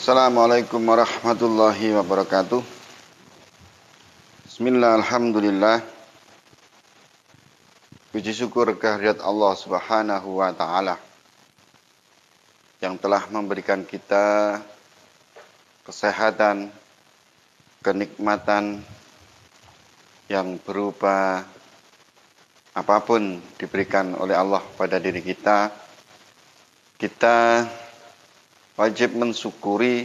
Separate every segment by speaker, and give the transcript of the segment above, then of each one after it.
Speaker 1: Assalamualaikum warahmatullahi wabarakatuh. Bismillah, alhamdulillah. Puji syukur kehadirat Allah Subhanahu wa Ta'ala yang telah memberikan kita kesehatan, kenikmatan yang berupa apapun diberikan oleh Allah pada diri kita. Kita wajib mensyukuri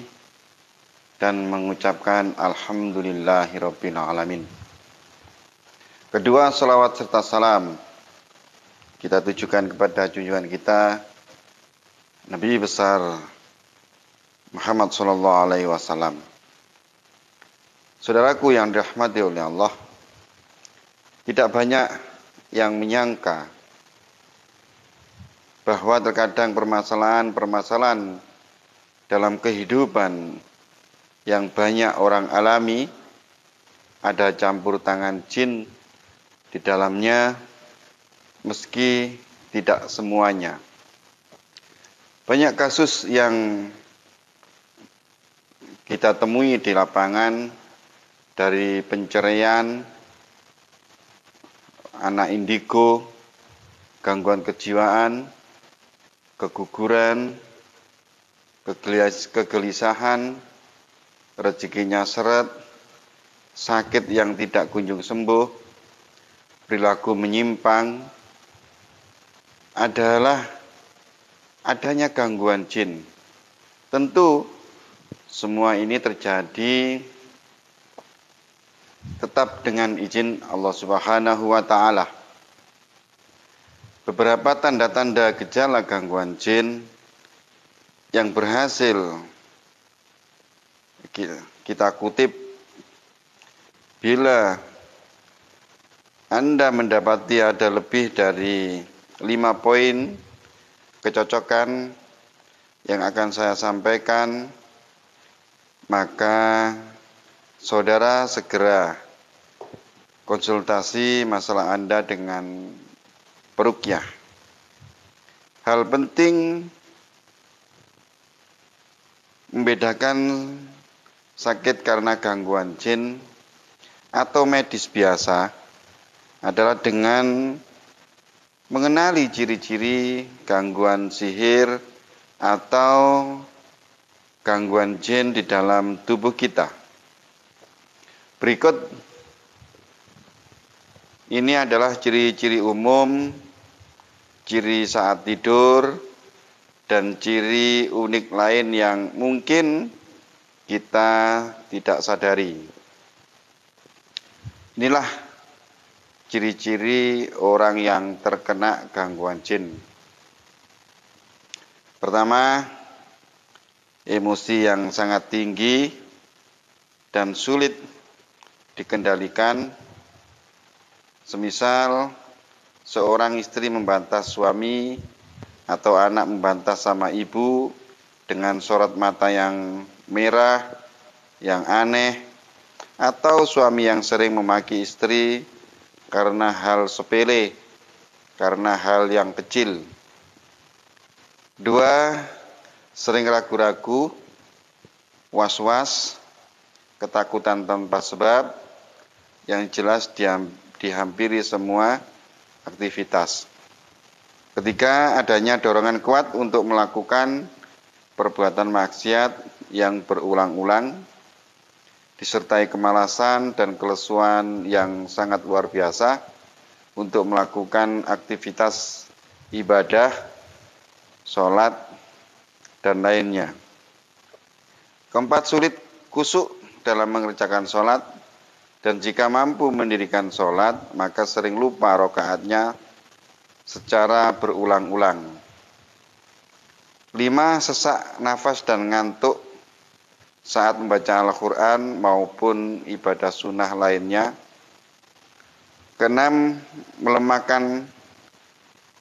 Speaker 1: dan mengucapkan alhamdulillahirabbil alamin. Kedua, salawat serta salam kita tujukan kepada junjungan kita Nabi besar Muhammad sallallahu alaihi wasallam. Saudaraku yang dirahmati oleh Allah, tidak banyak yang menyangka bahwa terkadang permasalahan dalam kehidupan yang banyak orang alami ada campur tangan jin di dalamnya, meski tidak semuanya. Banyak kasus yang kita temui di lapangan, dari penceraian, anak indigo, gangguan kejiwaan, keguguran, kegelisahan, rezekinya seret, sakit yang tidak kunjung sembuh, perilaku menyimpang, adalah adanya gangguan jin. Tentu semua ini terjadi tetap dengan izin Allah Subhanahu wa Ta'ala. Beberapa tanda-tanda gejala gangguan jin yang berhasil kita kutip, bila Anda mendapati ada lebih dari 5 poin kecocokan yang akan saya sampaikan, maka saudara segera konsultasi masalah Anda dengan peruqyah. Hal penting membedakan sakit karena gangguan jin atau medis biasa adalah dengan mengenali ciri-ciri gangguan sihir atau gangguan jin di dalam tubuh kita. Berikut ini adalah ciri-ciri umum, ciri saat tidur, dan ciri unik lain yang mungkin kita tidak sadari. Inilah ciri-ciri orang yang terkena gangguan jin. Pertama, emosi yang sangat tinggi dan sulit dikendalikan. Semisal seorang istri membantah suami atau anak membantah sama ibu dengan sorot mata yang merah, yang aneh, atau suami yang sering memaki istri karena hal sepele, karena hal yang kecil. 2, sering ragu-ragu, was-was, ketakutan tanpa sebab, yang jelas dihampiri semua aktivitas. Ketiga, adanya dorongan kuat untuk melakukan perbuatan maksiat yang berulang-ulang, disertai kemalasan dan kelesuan yang sangat luar biasa untuk melakukan aktivitas ibadah, sholat, dan lainnya. Keempat, sulit khusyuk dalam mengerjakan sholat, dan jika mampu mendirikan sholat, maka sering lupa rakaatnya secara berulang-ulang. 5, sesak nafas dan ngantuk saat membaca Al-Quran maupun ibadah sunnah lainnya. 6,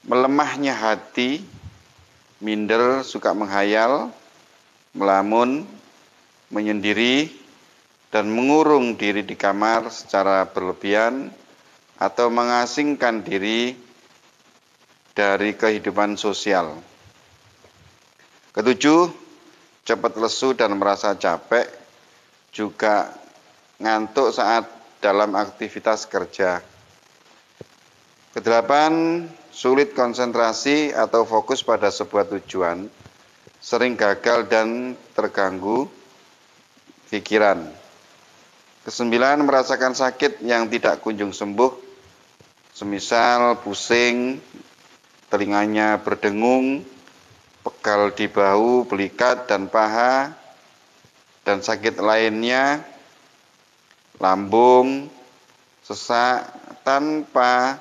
Speaker 1: melemahnya hati, minder, suka menghayal, melamun, menyendiri, dan mengurung diri di kamar secara berlebihan atau mengasingkan diri dari kehidupan sosial. Ketujuh, cepat lesu dan merasa capek, juga ngantuk saat dalam aktivitas kerja. Kedelapan, sulit konsentrasi atau fokus pada sebuah tujuan, sering gagal dan terganggu pikiran. Kesembilan, merasakan sakit yang tidak kunjung sembuh, semisal pusing, telinganya berdengung, pegal di bahu, belikat, dan paha, dan sakit lainnya, lambung, sesak, tanpa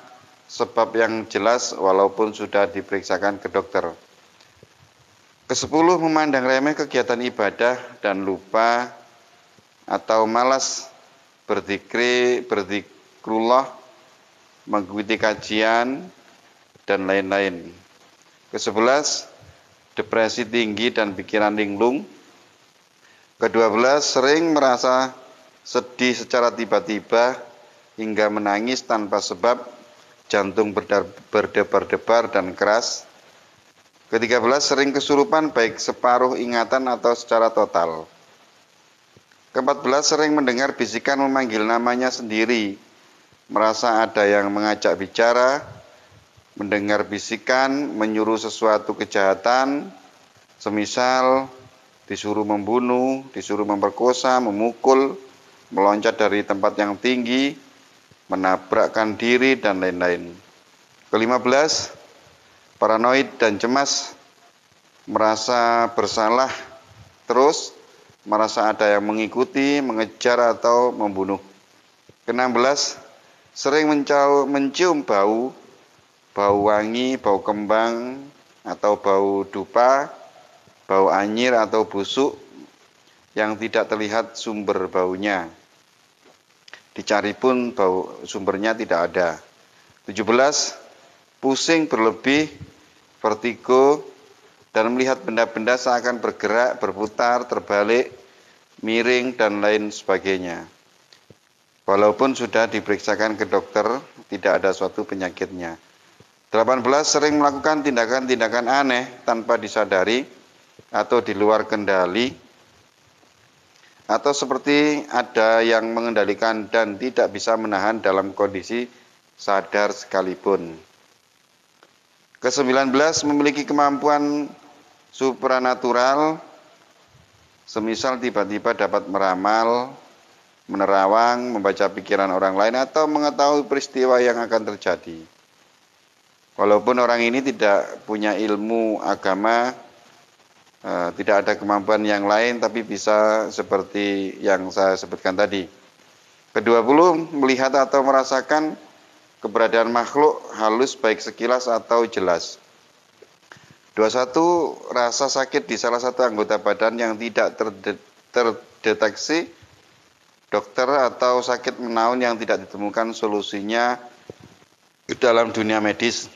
Speaker 1: sebab yang jelas walaupun sudah diperiksakan ke dokter. Kesepuluh, memandang remeh kegiatan ibadah dan lupa atau malas berzikrullah, mengikuti kajian, dan lain-lain. Kesebelas, depresi tinggi dan pikiran linglung. Kedua-belas, sering merasa sedih secara tiba-tiba hingga menangis tanpa sebab, jantung berdebar-debar dan keras. Ke-13, sering kesurupan baik separuh ingatan atau secara total. Ke-14, sering mendengar bisikan memanggil namanya sendiri, merasa ada yang mengajak bicara, mendengar bisikan menyuruh sesuatu kejahatan, semisal disuruh membunuh, disuruh memperkosa, memukul, meloncat dari tempat yang tinggi, menabrakkan diri, dan lain-lain. Ke-15, paranoid dan cemas, merasa bersalah terus, merasa ada yang mengikuti, mengejar, atau membunuh. Ke-16, sering mencium bau wangi, bau kembang, atau bau dupa, bau anyir atau busuk yang tidak terlihat sumber baunya. Dicari pun sumbernya tidak ada. 17, pusing berlebih, vertigo, dan melihat benda-benda seakan bergerak, berputar, terbalik, miring, dan lain sebagainya. Walaupun sudah diperiksakan ke dokter, tidak ada suatu penyakitnya. 18, sering melakukan tindakan-tindakan aneh tanpa disadari atau di luar kendali, atau seperti ada yang mengendalikan dan tidak bisa menahan dalam kondisi sadar sekalipun. Ke-19, memiliki kemampuan supranatural, semisal tiba-tiba dapat meramal, menerawang, membaca pikiran orang lain, atau mengetahui peristiwa yang akan terjadi. Walaupun orang ini tidak punya ilmu agama, tidak ada kemampuan yang lain, tapi bisa seperti yang saya sebutkan tadi. Ke-20, melihat atau merasakan keberadaan makhluk halus baik sekilas atau jelas. 21, rasa sakit di salah satu anggota badan yang tidak terdeteksi dokter atau sakit menaun yang tidak ditemukan solusinya dalam dunia medis.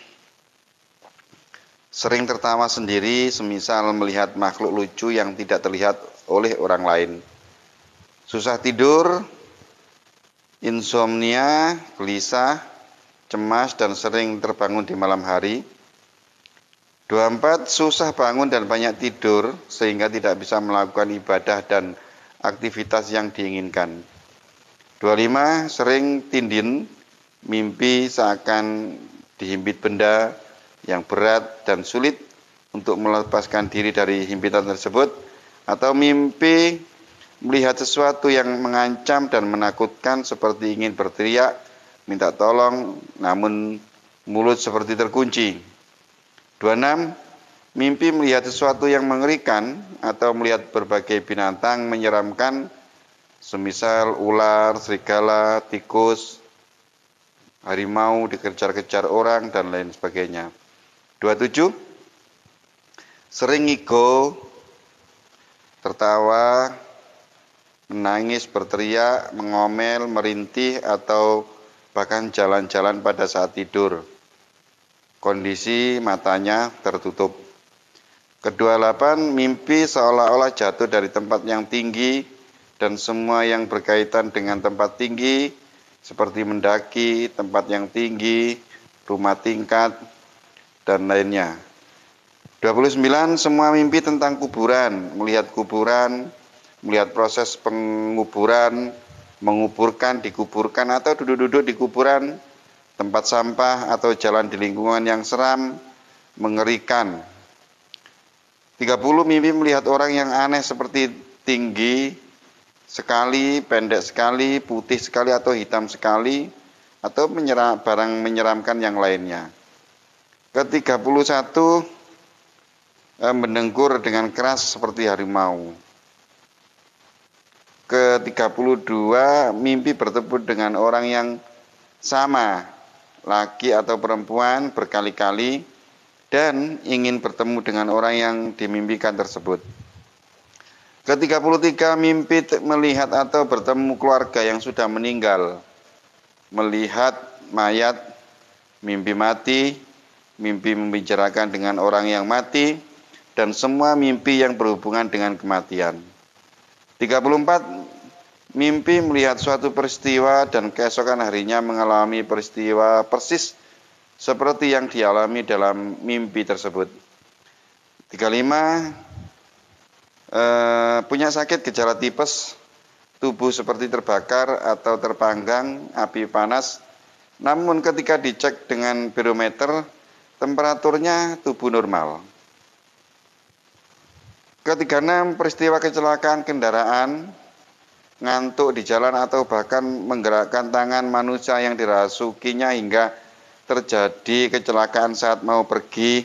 Speaker 1: Sering tertawa sendiri, semisal melihat makhluk lucu yang tidak terlihat oleh orang lain. Susah tidur, insomnia, gelisah, cemas, dan sering terbangun di malam hari. 24, susah bangun dan banyak tidur, sehingga tidak bisa melakukan ibadah dan aktivitas yang diinginkan. 25, sering tindin, mimpi seakan dihimpit benda yang berat dan sulit untuk melepaskan diri dari himpitan tersebut, atau mimpi melihat sesuatu yang mengancam dan menakutkan seperti ingin berteriak, minta tolong, namun mulut seperti terkunci. 26, mimpi melihat sesuatu yang mengerikan atau melihat berbagai binatang menyeramkan, semisal ular, serigala, tikus, harimau dikejar-kejar orang, dan lain sebagainya. 27, sering ngigo, tertawa, menangis, berteriak, mengomel, merintih, atau bahkan jalan-jalan pada saat tidur. Kondisi matanya tertutup. Ke-28, mimpi seolah-olah jatuh dari tempat yang tinggi dan semua yang berkaitan dengan tempat tinggi, seperti mendaki, tempat yang tinggi, rumah tingkat, dan lainnya. 29, semua mimpi tentang kuburan, melihat kuburan, melihat proses penguburan, menguburkan, dikuburkan, atau duduk-duduk di kuburan, tempat sampah, atau jalan di lingkungan yang seram, mengerikan. 30, mimpi melihat orang yang aneh seperti tinggi sekali, pendek sekali, putih sekali, atau hitam sekali, atau barang menyeramkan yang lainnya. Ke-31, mendengkur dengan keras seperti harimau. Ke-32, mimpi bertemu dengan orang yang sama, laki atau perempuan, berkali-kali, dan ingin bertemu dengan orang yang dimimpikan tersebut. Ke-33, mimpi melihat atau bertemu keluarga yang sudah meninggal, melihat mayat, mimpi mati, mimpi membicarakan dengan orang yang mati, dan semua mimpi yang berhubungan dengan kematian. 34, mimpi melihat suatu peristiwa dan keesokan harinya mengalami peristiwa persis seperti yang dialami dalam mimpi tersebut. 35, punya sakit gejala tipes, tubuh seperti terbakar atau terpanggang api panas, namun ketika dicek dengan barometer, temperaturnya tubuh normal. Ke-36, peristiwa kecelakaan kendaraan, ngantuk di jalan atau bahkan menggerakkan tangan manusia yang dirasukinya hingga terjadi kecelakaan saat mau pergi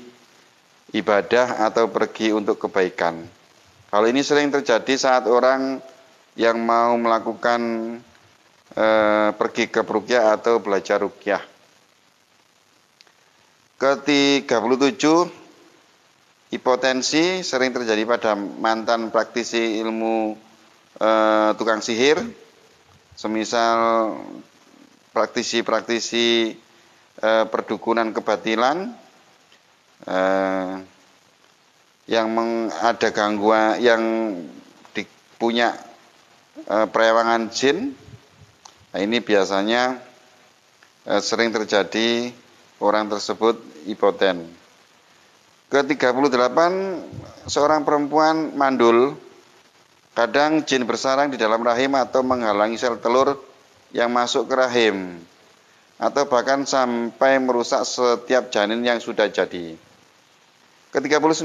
Speaker 1: ibadah atau pergi untuk kebaikan. Hal ini sering terjadi saat orang yang mau melakukan pergi ke ruqyah atau belajar ruqyah. Ke-37, hipotensi sering terjadi pada mantan praktisi ilmu tukang sihir, semisal praktisi-praktisi perdukunan kebatilan yang ada gangguan, yang punya perewangan jin. Nah, ini biasanya sering terjadi orang tersebut hipoten. Ke-38, seorang perempuan mandul, kadang jin bersarang di dalam rahim atau menghalangi sel telur yang masuk ke rahim, atau bahkan sampai merusak setiap janin yang sudah jadi. Ke-39,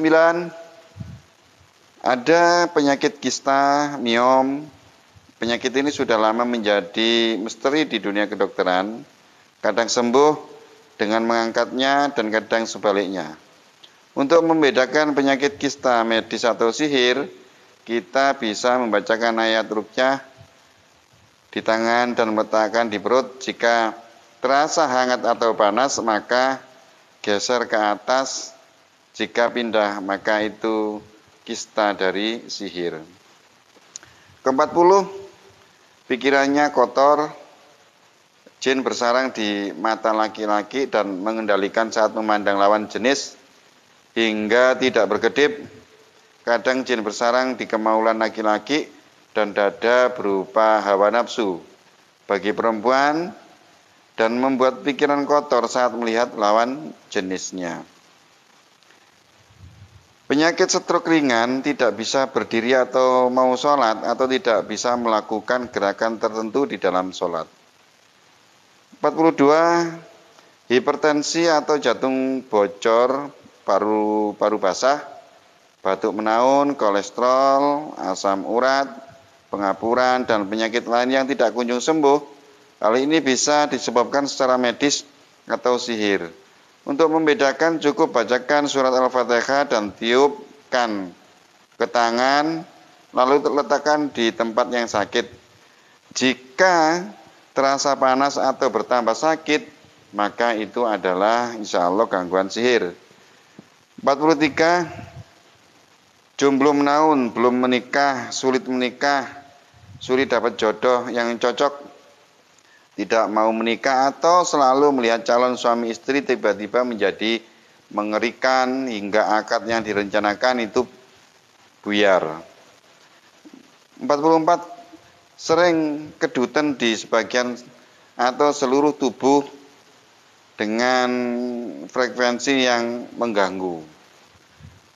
Speaker 1: ada penyakit kista, miom. Penyakit ini sudah lama menjadi misteri di dunia kedokteran, kadang sembuh dengan mengangkatnya dan kadang sebaliknya. Untuk membedakan penyakit kista medis atau sihir, kita bisa membacakan ayat ruqyah di tangan dan meletakkan di perut. Jika terasa hangat atau panas, maka geser ke atas. Jika pindah, maka itu kista dari sihir. Ke-40, pikirannya kotor, jin bersarang di mata laki-laki dan mengendalikan saat memandang lawan jenis hingga tidak berkedip. Kadang jin bersarang di kemaulan laki-laki dan dada berupa hawa nafsu bagi perempuan dan membuat pikiran kotor saat melihat lawan jenisnya. Penyakit stroke ringan tidak bisa berdiri atau mau sholat atau tidak bisa melakukan gerakan tertentu di dalam sholat. 42, hipertensi atau jantung bocor, paru basah, batuk menaun, kolesterol, asam urat, pengapuran, dan penyakit lain yang tidak kunjung sembuh. Hal ini bisa disebabkan secara medis atau sihir. Untuk membedakan cukup bacakan surat Al-Fatihah dan tiupkan ke tangan, lalu letakkan di tempat yang sakit. Jika terasa panas atau bertambah sakit, maka itu adalah insya Allah gangguan sihir. 43, jomblo menaun, belum menikah, sulit dapat jodoh yang cocok, tidak mau menikah, atau selalu melihat calon suami istri tiba-tiba menjadi mengerikan hingga akad yang direncanakan itu buyar. 44, sering kedutan di sebagian atau seluruh tubuh dengan frekuensi yang mengganggu.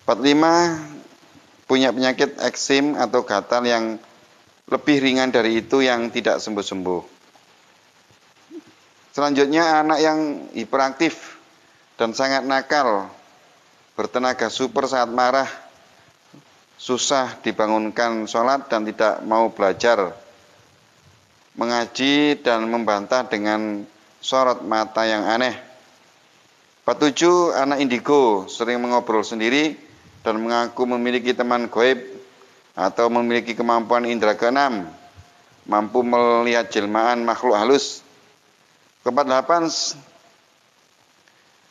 Speaker 1: 45 punya penyakit eksim atau gatal yang lebih ringan dari itu yang tidak sembuh-sembuh. Selanjutnya anak yang hiperaktif dan sangat nakal, bertenaga super saat marah, susah dibangunkan sholat dan tidak mau belajar, mengaji dan membantah dengan sorot mata yang aneh. 47 anak indigo, sering mengobrol sendiri dan mengaku memiliki teman gaib atau memiliki kemampuan indera keenam, mampu melihat jelmaan makhluk halus. 48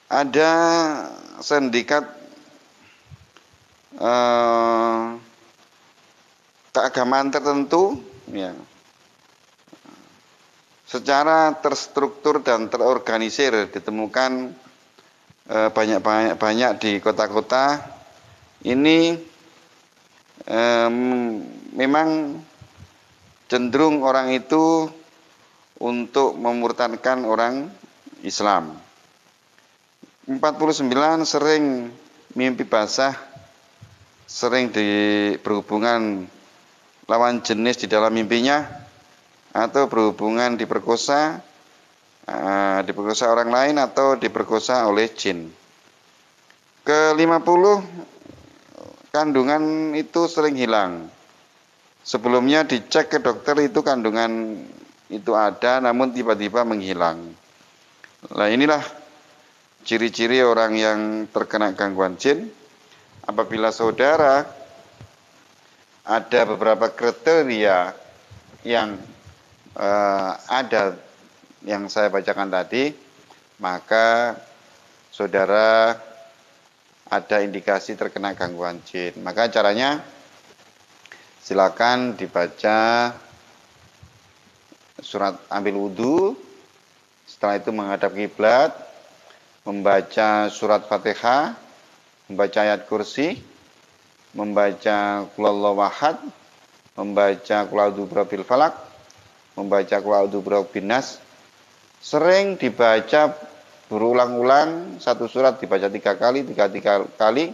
Speaker 1: ada sindikat keagamaan tertentu, ya, secara terstruktur dan terorganisir ditemukan banyak di kota-kota. Ini memang cenderung orang itu untuk memurtadkan orang Islam. 49 sering mimpi basah, sering berhubungan lawan jenis di dalam mimpinya, atau berhubungan diperkosa orang lain atau diperkosa oleh jin. Ke-50 kandungan itu sering hilang. Sebelumnya dicek ke dokter itu kandungan itu ada namun tiba-tiba menghilang. Nah, inilah ciri-ciri orang yang terkena gangguan jin. Apabila saudara ada beberapa kriteria yang ada yang saya bacakan tadi, maka saudara ada indikasi terkena gangguan jin. Maka caranya silakan dibaca surat ambil wudhu, setelah itu menghadap kiblat, membaca surat Fatihah, membaca ayat kursi, membaca qul huwallahu ahad, membaca qul a'udzu birabbil falaq, membaca qul a'udzu birabbin nas. Sering dibaca berulang-ulang, satu surat dibaca 3 kali, 3 kali,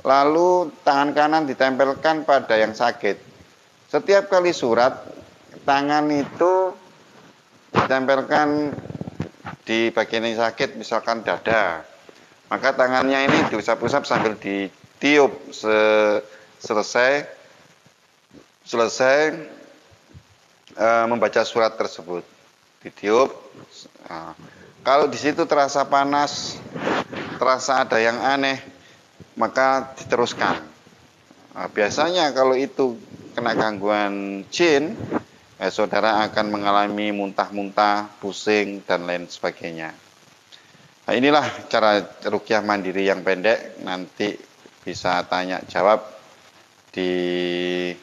Speaker 1: lalu tangan kanan ditempelkan pada yang sakit. Setiap kali surat, tangan itu ditempelkan di bagian yang sakit, misalkan dada. Maka tangannya ini diusap-usap sambil ditiup selesai membaca surat tersebut. Ditiup. Nah, kalau di situ terasa panas, terasa ada yang aneh, maka diteruskan. Nah, biasanya kalau itu kena gangguan jin, saudara akan mengalami muntah-muntah, pusing, dan lain sebagainya. Nah, inilah cara ruqyah mandiri yang pendek. Nanti bisa tanya jawab di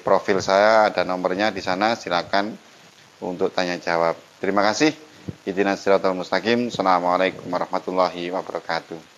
Speaker 1: profil saya, ada nomornya di sana, silakan untuk tanya jawab. Terima kasih. Ihdinas siratal mustaqim. Assalamualaikum warahmatullahi wabarakatuh.